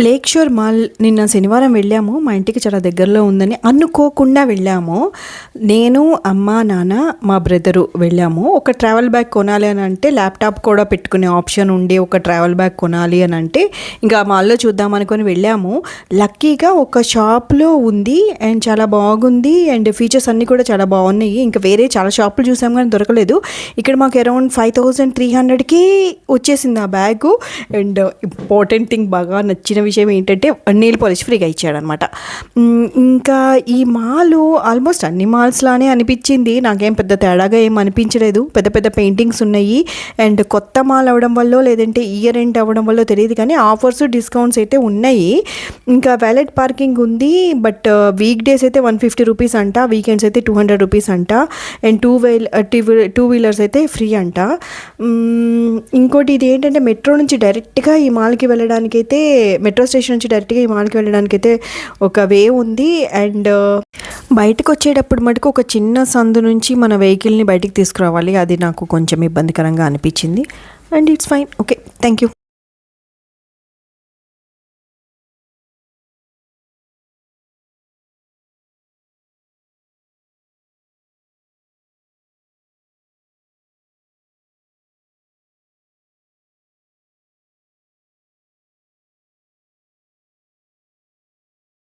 Lake షోర్ mall నిన్న శనివారం వెళ్ళాము. మా ఇంటికి చాలా దగ్గరలో ఉందని అనుకోకుండా వెళ్ళాము. నేను, అమ్మ, నాన్న, మా బ్రదరు వెళ్ళాము. ఒక ట్రావెల్ బ్యాగ్ కొనాలి అని అంటే, ల్యాప్టాప్ కూడా పెట్టుకునే ఆప్షన్ ఉండి ఒక ట్రావెల్ బ్యాగ్ కొనాలి అని అంటే ఇంకా మాల్లో చూద్దాం అనుకొని వెళ్ళాము. లక్కీగా ఒక షాప్లో ఉంది అండ్ చాలా బాగుంది అండ్ ఫీచర్స్ అన్నీ కూడా చాలా బాగున్నాయి. ఇంకా వేరే చాలా షాపులు చూసాం కానీ దొరకలేదు. ఇక్కడ మాకు అరౌండ్ 5300కి వచ్చేసింది ఆ బ్యాగు. అండ్ ఇంపార్టెంట్ థింగ్, బాగా నచ్చిన విషయం ఏంటంటే నెయిల్ పాలిష్ ఫ్రీగా ఇచ్చాడనమాట. ఇంకా ఈ మాల్ ఆల్మోస్ట్ అన్ని మాల్స్ లానే అనిపించింది. నాకేం పెద్ద తేడాగా ఏం అనిపించలేదు. పెద్ద పెద్ద పెయింటింగ్స్ ఉన్నాయి అండ్ కొత్త మాల్ అవ్వడం వల్ల లేదంటే ఇయర్ ఎండ్ అవ్వడం వల్ల తెలియదు కానీ ఆఫర్స్, డిస్కౌంట్స్ అయితే ఉన్నాయి. ఇంకా వ్యాలెట్ పార్కింగ్ ఉంది. బట్ వీక్ డేస్ అయితే 150 రూపీస్ అంట, వీకెండ్స్ అయితే 200 రూపీస్ అంట అండ్ టూ వీలర్స్ అయితే ఫ్రీ అంట. ఇంకోటి ఇది ఏంటంటే మెట్రో నుంచి డైరెక్ట్గా ఈ మాల్కి వెళ్ళడానికి అయితే, మెట్రో స్టేషన్ నుంచి డైరెక్ట్గా ఈ మాల్కి వెళ్ళడానికి అయితే ఒక వే ఉంది. అండ్ బయటకు వచ్చేటప్పుడు మటుకు ఒక చిన్న సందు నుంచి మన వెహికల్ని బయటికి తీసుకురావాలి. అది నాకు కొంచెం ఇబ్బందికరంగా అనిపించింది. And it's fine. Okay, thank you.